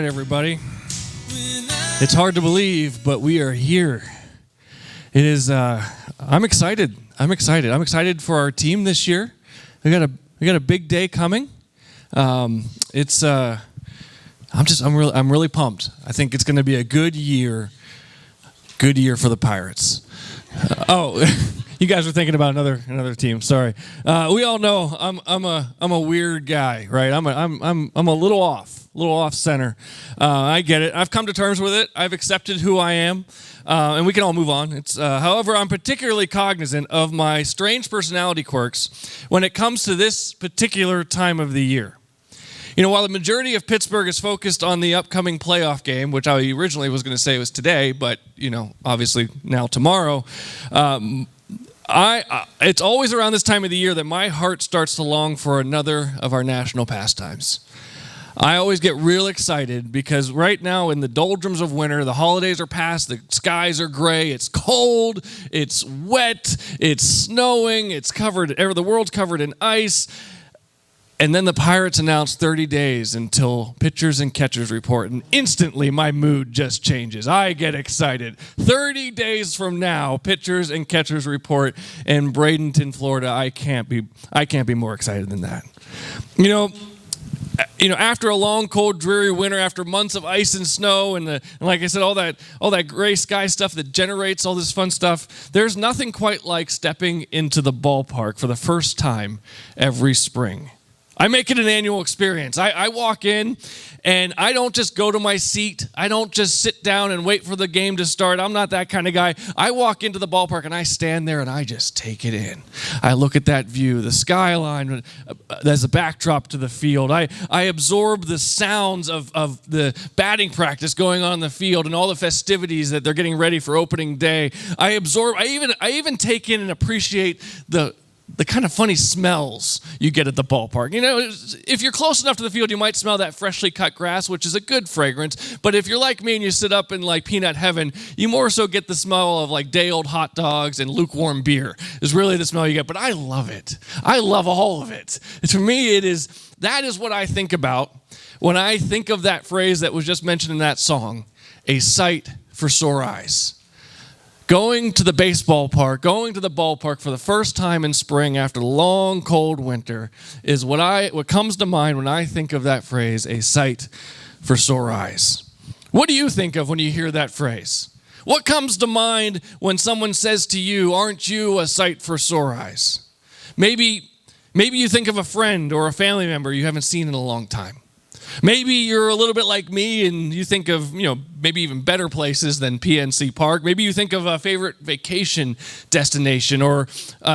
everybody. It's hard to believe, but we are here. It is. I'm excited. I'm excited for our team this year. We got a big day coming. I'm really pumped. I think it's going to be a good year. Good year for the Pirates. You guys were thinking about another team. Sorry. We all know I'm a weird guy, right? I'm a little off center. I get it. I've come to terms with it. I've accepted who I am, and we can all move on. However, I'm particularly cognizant of my strange personality quirks when it comes to this particular time of the year. You know, while the majority of Pittsburgh is focused on the upcoming playoff game, which I originally was going to say was today, but obviously now tomorrow. It's always around this time of the year that my heart starts to long for another of our national pastimes. I always get real excited because right now in the doldrums of winter, the holidays are past, the skies are gray, it's cold, it's wet, it's snowing, the world's covered in ice. And then the Pirates announced 30 days until pitchers and catchers report, and instantly my mood just changes. I get excited. 30 days from now, pitchers and catchers report in Bradenton, Florida. I can't be more excited than that. After a long, cold, dreary winter, after months of ice and snow, and like I said, all that gray sky stuff that generates all this fun stuff, there's nothing quite like stepping into the ballpark for the first time every spring. I make it an annual experience. I walk in, and I don't just go to my seat. I don't just sit down and wait for the game to start. I'm not that kind of guy. I walk into the ballpark, and I stand there, and I just take it in. I look at that view, the skyline as a backdrop to the field. I absorb the sounds of the batting practice going on in the field and all the festivities that they're getting ready for opening day. I even take in and appreciate the kind of funny smells you get at the ballpark. If you're close enough to the field, you might smell that freshly cut grass, which is a good fragrance. But if you're like me and you sit up in like peanut heaven, you more so get the smell of like day-old hot dogs and lukewarm beer is really the smell you get. But I love it. I love all of it. For me, that is what I think about when I think of that phrase that was just mentioned in that song, a sight for sore eyes. Going to the ballpark for the first time in spring after the long, cold winter is what comes to mind when I think of that phrase, a sight for sore eyes. What do you think of when you hear that phrase? What comes to mind when someone says to you, aren't you a sight for sore eyes? Maybe you think of a friend or a family member you haven't seen in a long time. Maybe you're a little bit like me and you think of, maybe even better places than PNC Park. Maybe you think of a favorite vacation destination or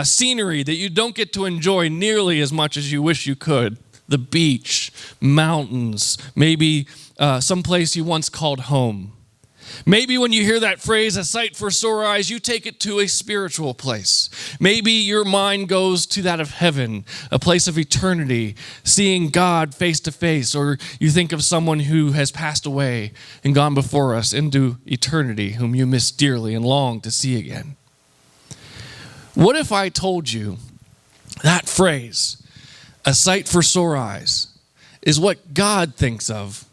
scenery that you don't get to enjoy nearly as much as you wish you could. The beach, mountains, maybe someplace you once called home. Maybe when you hear that phrase, a sight for sore eyes, you take it to a spiritual place. Maybe your mind goes to that of heaven, a place of eternity, seeing God face to face, or you think of someone who has passed away and gone before us into eternity, whom you miss dearly and long to see again. What if I told you that phrase, a sight for sore eyes, is what God thinks of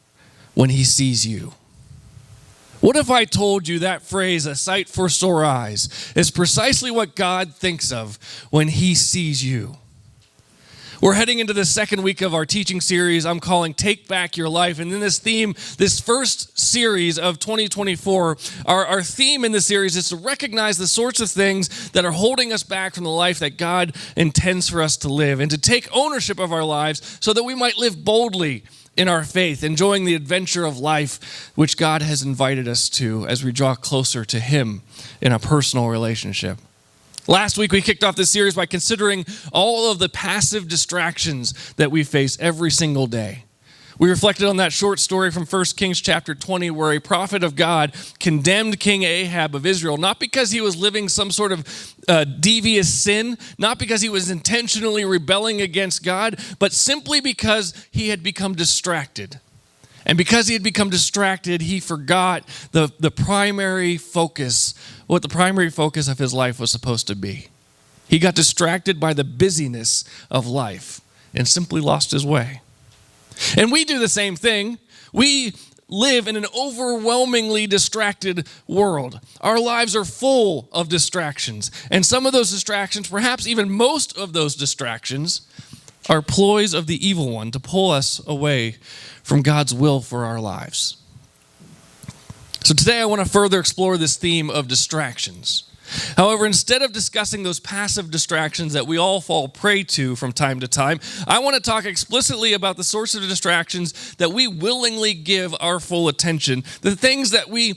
when he sees you? What if I told you that phrase, a sight for sore eyes, is precisely what God thinks of when he sees you? We're heading into the second week of our teaching series I'm calling Take Back Your Life. And in this theme, this first series of 2024, our theme in the series is to recognize the sorts of things that are holding us back from the life that God intends for us to live, and to take ownership of our lives so that we might live boldly in our faith, enjoying the adventure of life which God has invited us to as we draw closer to him in a personal relationship. Last week, we kicked off this series by considering all of the passive distractions that we face every single day. We reflected on that short story from 1 Kings chapter 20, where a prophet of God condemned King Ahab of Israel, not because he was living some sort of devious sin, not because he was intentionally rebelling against God, but simply because he had become distracted. And because he had become distracted, he forgot the primary focus, what the primary focus of his life was supposed to be. He got distracted by the busyness of life and simply lost his way. And we do the same thing. We live in an overwhelmingly distracted world. Our lives are full of distractions. And some of those distractions, perhaps even most of those distractions, are ploys of the evil one to pull us away from God's will for our lives. So today I want to further explore this theme of distractions. However, instead of discussing those passive distractions that we all fall prey to from time to time, I want to talk explicitly about the source of distractions that we willingly give our full attention, the things that we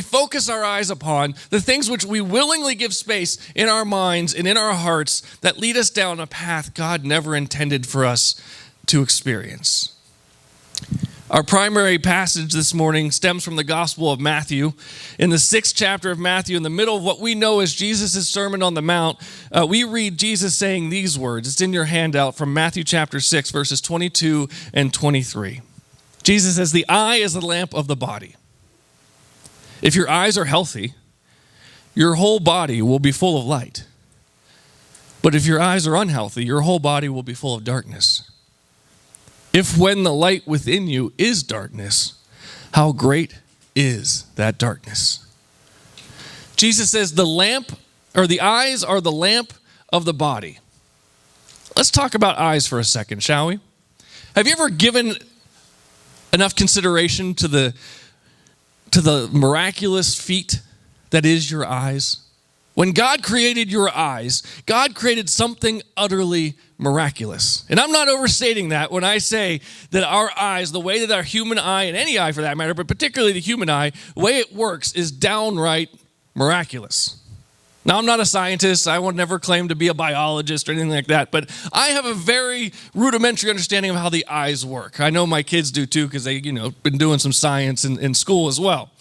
focus our eyes upon, the things which we willingly give space in our minds and in our hearts that lead us down a path God never intended for us to experience. Our primary passage this morning stems from the Gospel of Matthew. In the 6th chapter of Matthew, in the middle of what we know as Jesus' Sermon on the Mount, we read Jesus saying these words. It's in your handout from Matthew chapter 6, verses 22 and 23. Jesus says, "The eye is the lamp of the body. If your eyes are healthy, your whole body will be full of light. But if your eyes are unhealthy, your whole body will be full of darkness. If when the light within you is darkness, how great is that darkness?" Jesus says the eyes are the lamp of the body. Let's talk about eyes for a second, shall we? Have you ever given enough consideration to the miraculous feat that is your eyes? When God created your eyes, God created something utterly miraculous. And I'm not overstating that when I say that our eyes, the way that our human eye, and any eye for that matter, but particularly the human eye, the way it works is downright miraculous. Now, I'm not a scientist. I would never claim to be a biologist or anything like that, but I have a very rudimentary understanding of how the eyes work. I know my kids do too because they, been doing some science in school as well.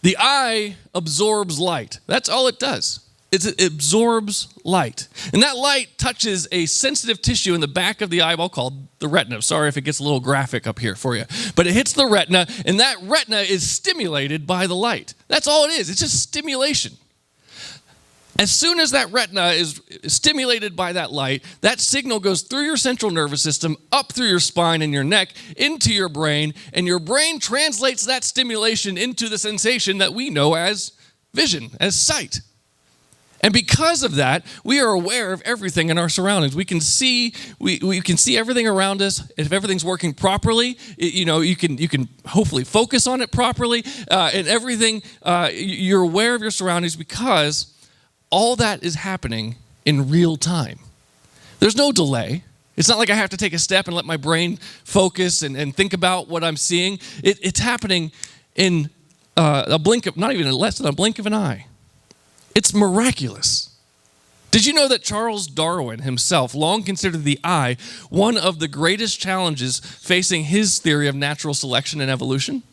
The eye absorbs light. That's all it does. It absorbs light. And that light touches a sensitive tissue in the back of the eyeball called the retina. Sorry if it gets a little graphic up here for you. But it hits the retina, and that retina is stimulated by the light. That's all it is. It's just stimulation. As soon as that retina is stimulated by that light, that signal goes through your central nervous system, up through your spine and your neck, into your brain, and your brain translates that stimulation into the sensation that we know as vision, as sight. And because of that, we are aware of everything in our surroundings. We can see everything around us. If everything's working properly, you can hopefully focus on it properly, and everything. You're aware of your surroundings because all that is happening in real time. There's no delay. It's not like I have to take a step and let my brain focus and think about what I'm seeing. It's happening in a blink of, not even less than a blink of an eye. It's miraculous. Did you know that Charles Darwin himself long considered the eye one of the greatest challenges facing his theory of natural selection and evolution?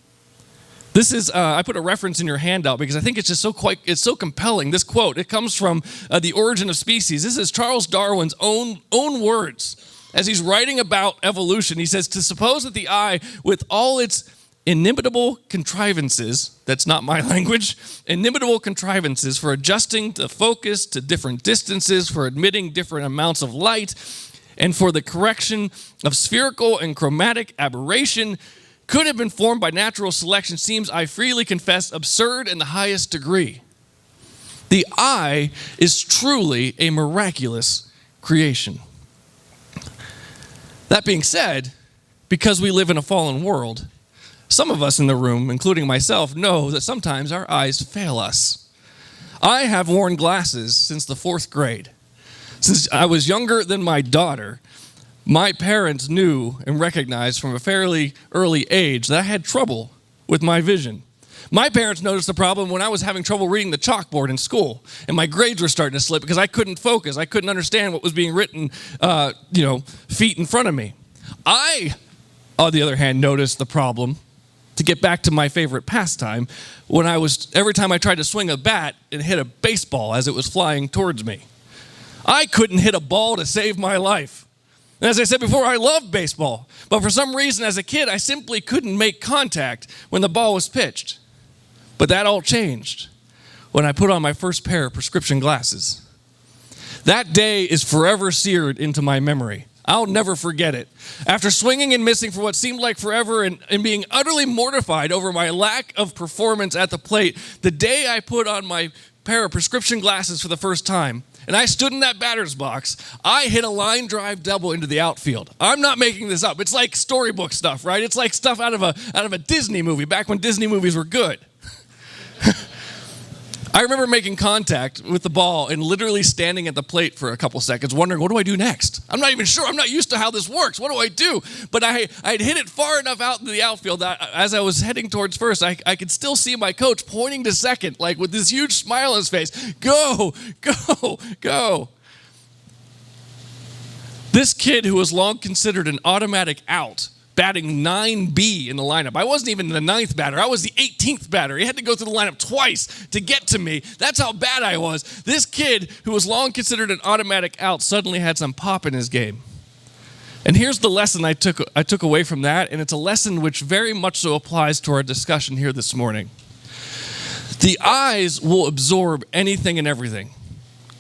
This is, I put a reference in your handout because I think it's just it's so compelling. This quote, it comes from The Origin of Species. This is Charles Darwin's own words. As he's writing about evolution, he says, "To suppose that the eye, with all its inimitable contrivances," that's not my language, inimitable contrivances for adjusting the focus to different distances, for admitting different amounts of light, and for the correction of spherical and chromatic aberration, could have been formed by natural selection seems, I freely confess, absurd in the highest degree. The eye is truly a miraculous creation. That being said, because we live in a fallen world, some of us in the room, including myself, know that sometimes our eyes fail us. I have worn glasses since the 4th grade. Since I was younger than my daughter, my parents knew and recognized from a fairly early age that I had trouble with my vision. My parents noticed the problem when I was having trouble reading the chalkboard in school, and my grades were starting to slip because I couldn't focus. I couldn't understand what was being written, feet in front of me. I, on the other hand, noticed the problem, to get back to my favorite pastime, every time I tried to swing a bat and hit a baseball as it was flying towards me. I couldn't hit a ball to save my life. And as I said before, I loved baseball, but for some reason as a kid, I simply couldn't make contact when the ball was pitched. But that all changed when I put on my first pair of prescription glasses. That day is forever seared into my memory. I'll never forget it. After swinging and missing for what seemed like forever and being utterly mortified over my lack of performance at the plate, the day I put on my pair of prescription glasses for the first time, and I stood in that batter's box, I hit a line drive double into the outfield. I'm not making this up. It's like storybook stuff, right? It's like stuff out of a Disney movie, back when Disney movies were good. I remember making contact with the ball and literally standing at the plate for a couple seconds, wondering, what do I do next? I'm not even sure. I'm not used to how this works. What do I do? But I'd hit it far enough out into the outfield that as I was heading towards first, I could still see my coach pointing to second, like with this huge smile on his face. Go, go, go. This kid who was long considered an automatic out, batting 9B in the lineup. I wasn't even the 9th batter. I was the 18th batter. He had to go through the lineup twice to get to me. That's how bad I was. This kid, who was long considered an automatic out, suddenly had some pop in his game. And here's the lesson I took away from that, and it's a lesson which very much so applies to our discussion here this morning. The eyes will absorb anything and everything.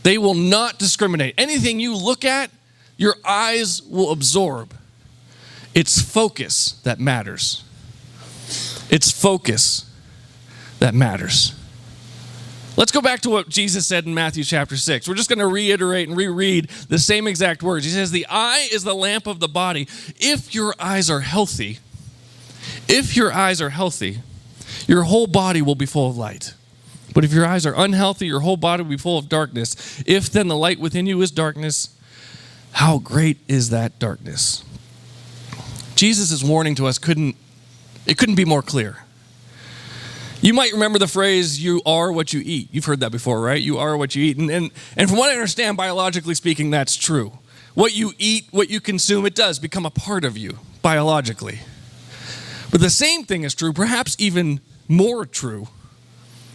They will not discriminate. Anything you look at, your eyes will absorb. It's focus that matters. It's focus that matters. Let's go back to what Jesus said in Matthew chapter 6. We're just going to reiterate and reread the same exact words. He says, the eye is the lamp of the body. If your eyes are healthy, your whole body will be full of light. But if your eyes are unhealthy, your whole body will be full of darkness. If then the light within you is darkness, how great is that darkness? Jesus' warning to us couldn't be more clear. You might remember the phrase, you are what you eat. You've heard that before, right? You are what you eat. And from what I understand, biologically speaking, that's true. What you eat, what you consume, it does become a part of you, biologically. But the same thing is true, perhaps even more true,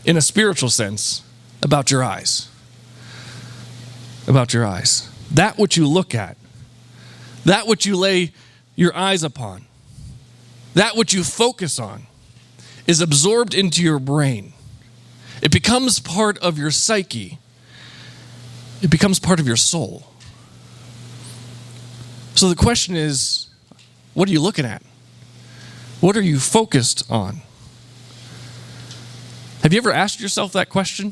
in a spiritual sense, about your eyes. About your eyes. That which you look at, that which you lay your eyes upon, that which you focus on, is absorbed into your brain. It becomes part of your psyche. It becomes part of your soul. So the question is, what are you looking at? What are you focused on? Have you ever asked yourself that question?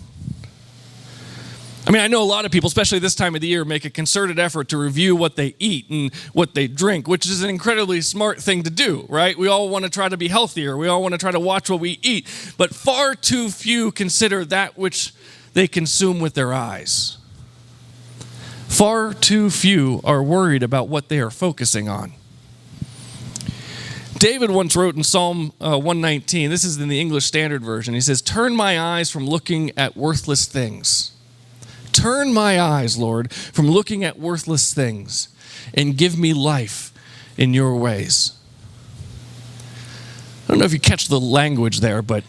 I mean, I know a lot of people, especially this time of the year, make a concerted effort to review what they eat and what they drink, which is an incredibly smart thing to do, right? We all want to try to be healthier. We all want to try to watch what we eat. But far too few consider that which they consume with their eyes. Far too few are worried about what they are focusing on. David once wrote in Psalm 119, this is in the English Standard Version, he says, "Turn my eyes from looking at worthless things. Turn my eyes, Lord, from looking at worthless things, and give me life in your ways." I don't know if you catch the language there, but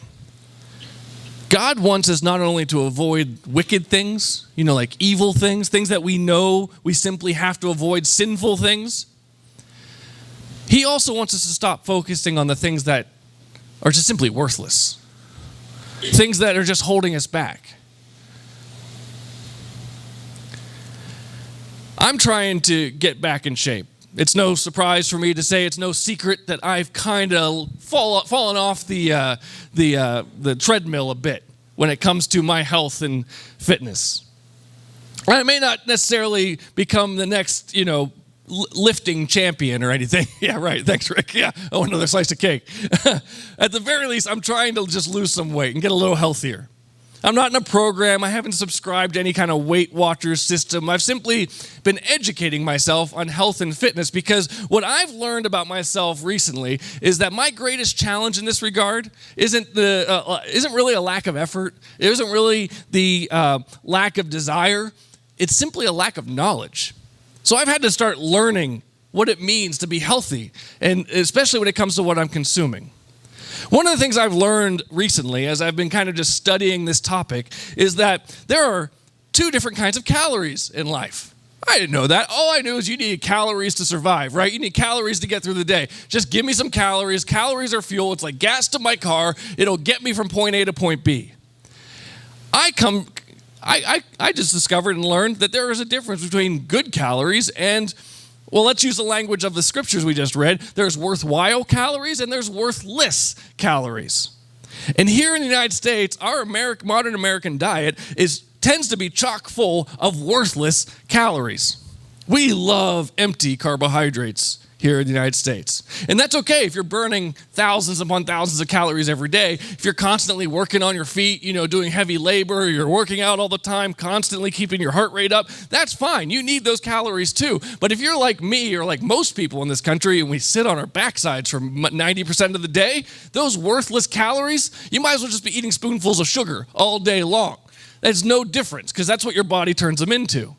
God wants us not only to avoid wicked things, like evil things, things that we know we simply have to avoid, sinful things. He also wants us to stop focusing on the things that are just simply worthless, things that are just holding us back. I'm trying to get back in shape. It's no surprise for me to say, it's no secret that I've kind of fallen off the treadmill a bit when it comes to my health and fitness. I may not necessarily become the next, lifting champion or anything. Yeah, right. Thanks, Rick. Yeah, I want another slice of cake. At the very least, I'm trying to just lose some weight and get a little healthier. I'm not in a program. I haven't subscribed to any kind of Weight Watchers system. I've simply been educating myself on health and fitness, because what I've learned about myself recently is that my greatest challenge in this regard isn't really a lack of effort. It isn't really the lack of desire. It's simply a lack of knowledge. So I've had to start learning what it means to be healthy, and especially when it comes to what I'm consuming. One of the things I've learned recently, as I've been kind of just studying this topic, is that there are two different kinds of calories in life. I didn't know that. All I knew is you need calories to survive, right? You need calories to get through the day. Just give me some calories. Calories are fuel. It's like gas to my car. It'll get me from point A to point B. I just discovered and learned that there is a difference between good calories and Well, let's use the language of the scriptures we just read. There's worthwhile calories and there's worthless calories. And here in the United States, our modern American diet tends to be chock full of worthless calories. We love empty carbohydrates here in the United States. And that's okay if you're burning thousands upon thousands of calories every day. If you're constantly working on your feet, doing heavy labor, you're working out all the time, constantly keeping your heart rate up, that's fine. You need those calories too. But if you're like me or like most people in this country and we sit on our backsides for 90% of the day, those worthless calories, you might as well just be eating spoonfuls of sugar all day long. There's no difference because that's what your body turns them into.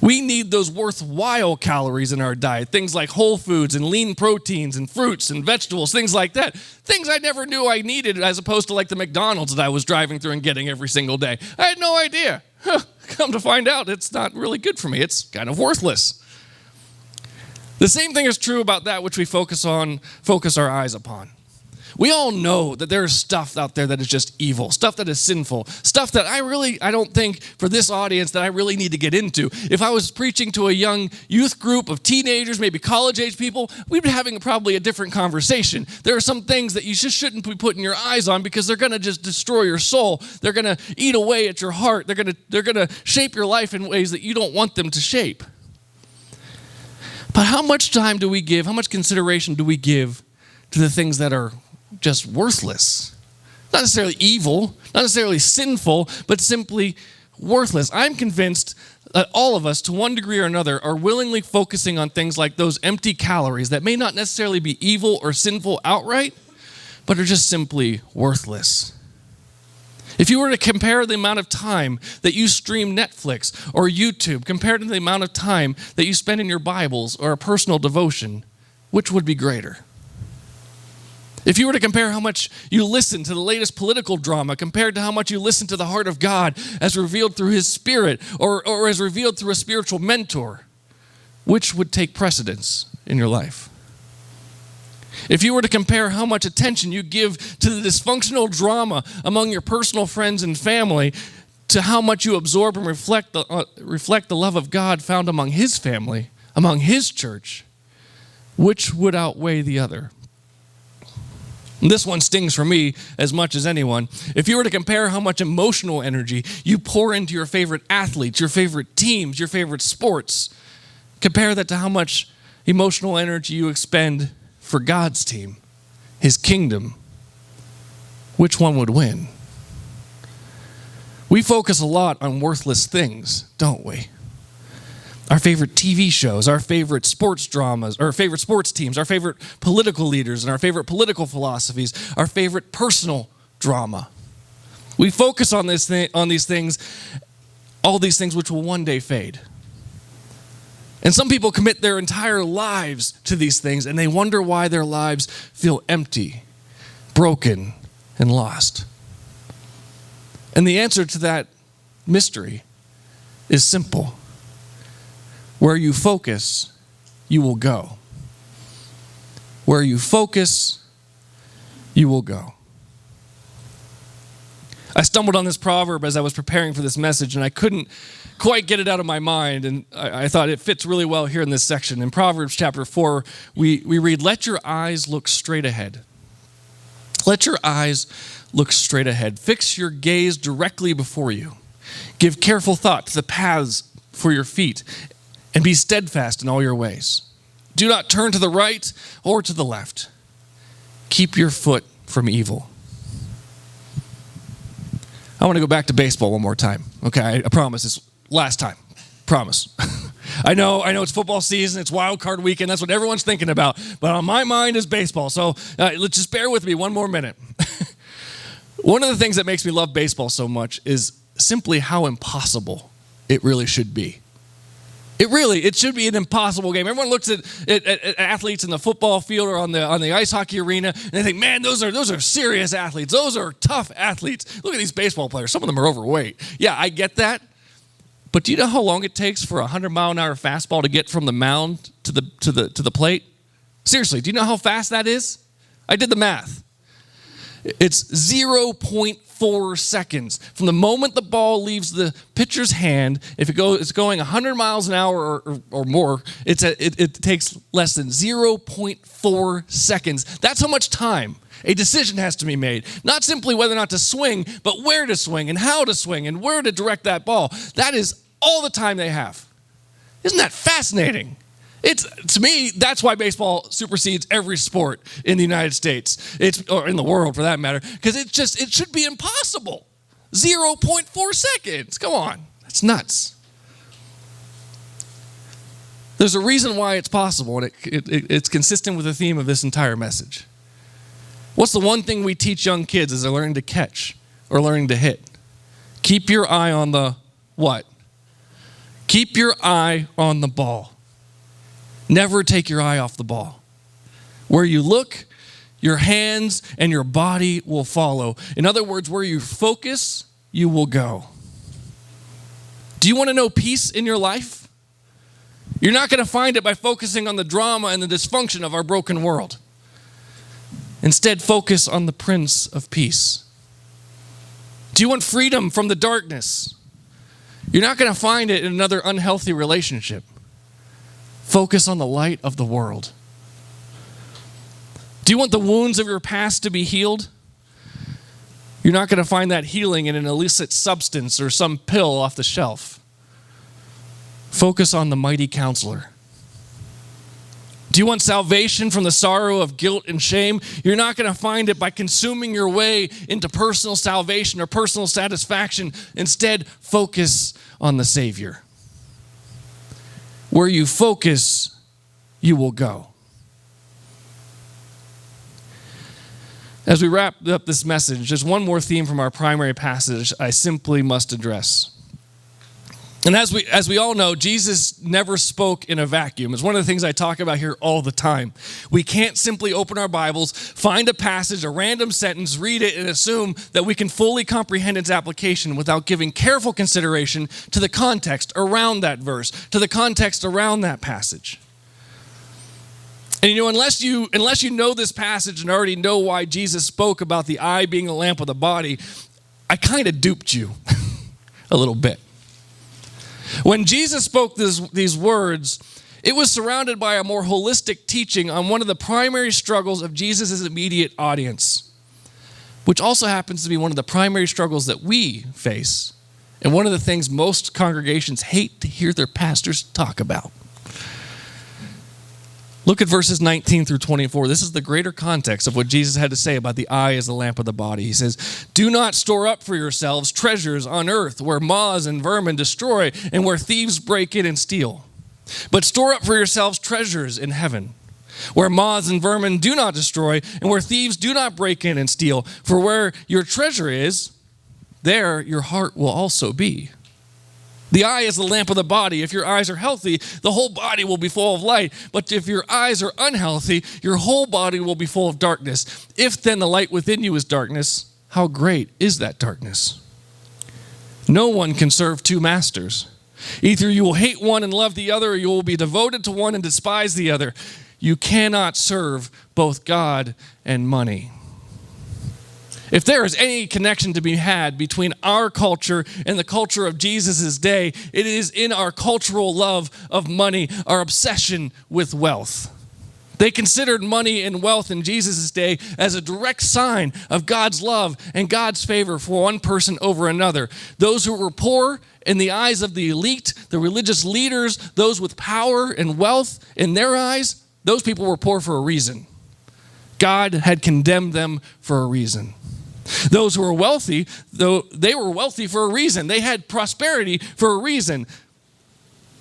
We need those worthwhile calories in our diet, things like whole foods and lean proteins and fruits and vegetables, things like that. Things I never knew I needed as opposed to like the McDonald's that I was driving through and getting every single day. I had no idea. Come to find out, it's not really good for me. It's kind of worthless. The same thing is true about that which we focus our eyes upon. We all know that there's stuff out there that is just evil, stuff that is sinful, stuff that I don't think for this audience that I really need to get into. If I was preaching to a young youth group of teenagers, maybe college-age people, we'd be having probably a different conversation. There are some things that you just shouldn't be putting your eyes on because they're going to just destroy your soul. They're going to eat away at your heart. They're going to shape your life in ways that you don't want them to shape. But how much time do we give, how much consideration do we give to the things that are just worthless? Not necessarily evil, not necessarily sinful, but simply worthless. I'm convinced that all of us, to one degree or another, are willingly focusing on things like those empty calories that may not necessarily be evil or sinful outright, but are just simply worthless. If you were to compare the amount of time that you stream Netflix or YouTube compared to the amount of time that you spend in your Bibles or a personal devotion, which would be greater? If you were to compare how much you listen to the latest political drama compared to how much you listen to the heart of God as revealed through His Spirit or as revealed through a spiritual mentor, which would take precedence in your life? If you were to compare how much attention you give to the dysfunctional drama among your personal friends and family to how much you absorb and reflect the love of God found among His family, among His church, which would outweigh the other? This one stings for me as much as anyone. If you were to compare how much emotional energy you pour into your favorite athletes, your favorite teams, your favorite sports, compare that to how much emotional energy you expend for God's team, His kingdom, which one would win? We focus a lot on worthless things, don't we? Our favorite TV shows, our favorite sports dramas, our favorite sports teams, our favorite political leaders, and our favorite political philosophies, our favorite personal drama. We focus on these things, all these things which will one day fade. And some people commit their entire lives to these things, and they wonder why their lives feel empty, broken, and lost. And the answer to that mystery is simple. Where you focus, you will go. Where you focus, you will go. I stumbled on this proverb as I was preparing for this message, and I couldn't quite get it out of my mind, and I thought it fits really well here in this section. In Proverbs chapter 4, we read, "Let your eyes look straight ahead. Let your eyes look straight ahead. Fix your gaze directly before you. Give careful thought to the paths for your feet, and be steadfast in all your ways. Do not turn to the right or to the left. Keep your foot from evil." I want to go back to baseball one more time. Okay, I promise it's last time. Promise. I know it's football season, it's wild card weekend, that's what everyone's thinking about. But on my mind is baseball, so let's just bear with me one more minute. One of the things that makes me love baseball so much is simply how impossible it really should be. It should be an impossible game. Everyone looks at athletes in the football field or on the ice hockey arena, and they think, man, those are serious athletes. Those are tough athletes. Look at these baseball players. Some of them are overweight. Yeah, I get that. But do you know how long it takes for a 100-mile-an-hour fastball to get from the mound to the plate? Seriously, do you know how fast that is? I did the math. It's 0.4 seconds. From the moment the ball leaves the pitcher's hand, if it's going 100 miles an hour or more, it takes less than 0.4 seconds. That's how much time a decision has to be made. Not simply whether or not to swing, but where to swing and how to swing and where to direct that ball. That is all the time they have. Isn't that fascinating? To me, that's why baseball supersedes every sport in the United States, or in the world for that matter, because it should be impossible. 0.4 seconds. Come on. That's nuts. There's a reason why it's possible, and it's consistent with the theme of this entire message. What's the one thing we teach young kids as they're learning to catch or learning to hit? Keep your eye on the what? Keep your eye on the ball. Never take your eye off the ball. Where you look, your hands and your body will follow. In other words, where you focus, you will go. Do you want to know peace in your life? You're not going to find it by focusing on the drama and the dysfunction of our broken world. Instead, focus on the Prince of Peace. Do you want freedom from the darkness? You're not going to find it in another unhealthy relationship. Focus on the light of the world. Do you want the wounds of your past to be healed? You're not going to find that healing in an illicit substance or some pill off the shelf. Focus on the mighty counselor. Do you want salvation from the sorrow of guilt and shame? You're not going to find it by consuming your way into personal salvation or personal satisfaction. Instead, focus on the Savior. Where you focus, you will go. As we wrap up this message, there's one more theme from our primary passage I simply must address. And as we all know, Jesus never spoke in a vacuum. It's one of the things I talk about here all the time. We can't simply open our Bibles, find a passage, a random sentence, read it, and assume that we can fully comprehend its application without giving careful consideration to the context around that verse, to the context around that passage. And unless you know this passage and already know why Jesus spoke about the eye being the lamp of the body, I kind of duped you a little bit. When Jesus spoke these words, it was surrounded by a more holistic teaching on one of the primary struggles of Jesus' immediate audience, which also happens to be one of the primary struggles that we face, and one of the things most congregations hate to hear their pastors talk about. Look at verses 19 through 24. This is the greater context of what Jesus had to say about the eye as the lamp of the body. He says, "Do not store up for yourselves treasures on earth where moths and vermin destroy and where thieves break in and steal. But store up for yourselves treasures in heaven where moths and vermin do not destroy and where thieves do not break in and steal. For where your treasure is, there your heart will also be." The eye is the lamp of the body. If your eyes are healthy, the whole body will be full of light. But if your eyes are unhealthy, your whole body will be full of darkness. If then the light within you is darkness, how great is that darkness? No one can serve two masters. Either you will hate one and love the other, or you will be devoted to one and despise the other. You cannot serve both God and money. If there is any connection to be had between our culture and the culture of Jesus' day, it is in our cultural love of money, our obsession with wealth. They considered money and wealth in Jesus' day as a direct sign of God's love and God's favor for one person over another. Those who were poor in the eyes of the elite, the religious leaders, those with power and wealth in their eyes, those people were poor for a reason. God had condemned them for a reason. Those who were wealthy, though they were wealthy for a reason. They had prosperity for a reason.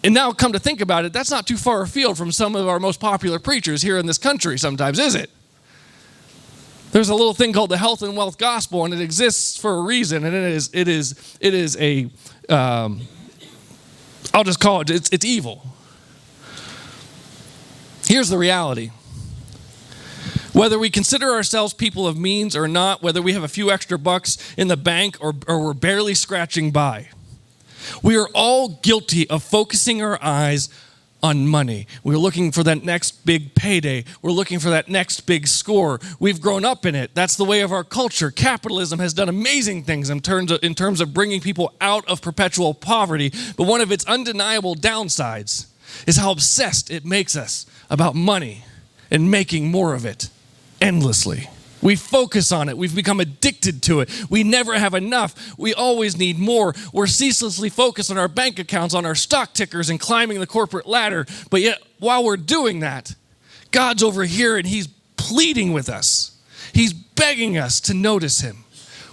And now come to think about it, that's not too far afield from some of our most popular preachers here in this country sometimes, is it? There's a little thing called the health and wealth gospel, and it exists for a reason, and it is a, I'll just call it, it's evil. Here's the reality. Whether we consider ourselves people of means or not, whether we have a few extra bucks in the bank or we're barely scratching by, we are all guilty of focusing our eyes on money. We're looking for that next big payday. We're looking for that next big score. We've grown up in it. That's the way of our culture. Capitalism has done amazing things in terms of bringing people out of perpetual poverty. But one of its undeniable downsides is how obsessed it makes us about money and making more of it endlessly. We focus on it. We've become addicted to it. We never have enough. We always need more. We're ceaselessly focused on our bank accounts, on our stock tickers, and climbing the corporate ladder. But yet, while we're doing that, God's over here and he's pleading with us. He's begging us to notice him.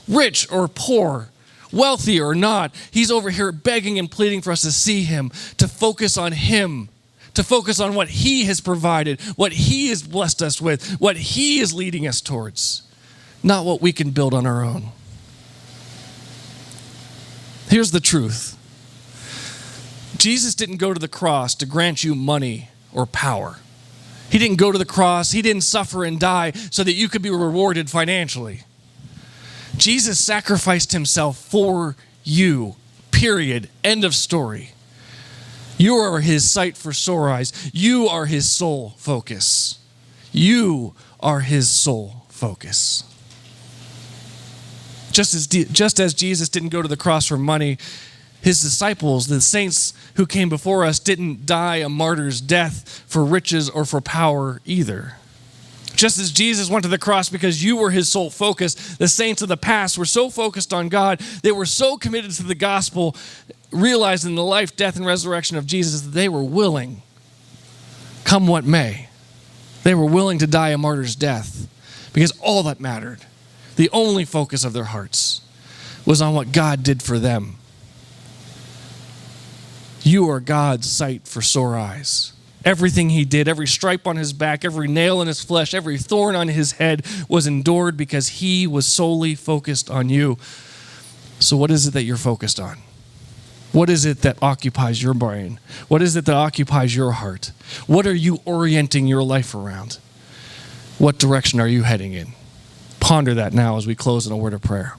Rich or poor, wealthy or not, he's over here begging and pleading for us to see him, to focus on him, to focus on what he has provided, what he has blessed us with, what he is leading us towards, not what we can build on our own. Here's the truth. Jesus didn't go to the cross to grant you money or power. He didn't go to the cross. He didn't suffer and die so that you could be rewarded financially. Jesus sacrificed himself for you, period, end of story. You are his sight for sore eyes. You are his sole focus. You are his sole focus. Just as Jesus didn't go to the cross for money, his disciples, the saints who came before us, didn't die a martyr's death for riches or for power either. Just as Jesus went to the cross because you were his sole focus, the saints of the past were so focused on God, they were so committed to the gospel, realizing the life, death, and resurrection of Jesus, that they were willing, come what may, they were willing to die a martyr's death because all that mattered, the only focus of their hearts, was on what God did for them. You are God's sight for sore eyes. Everything he did, every stripe on his back, every nail in his flesh, every thorn on his head was endured because he was solely focused on you. So what is it that you're focused on? What is it that occupies your brain? What is it that occupies your heart? What are you orienting your life around? What direction are you heading in? Ponder that now as we close in a word of prayer.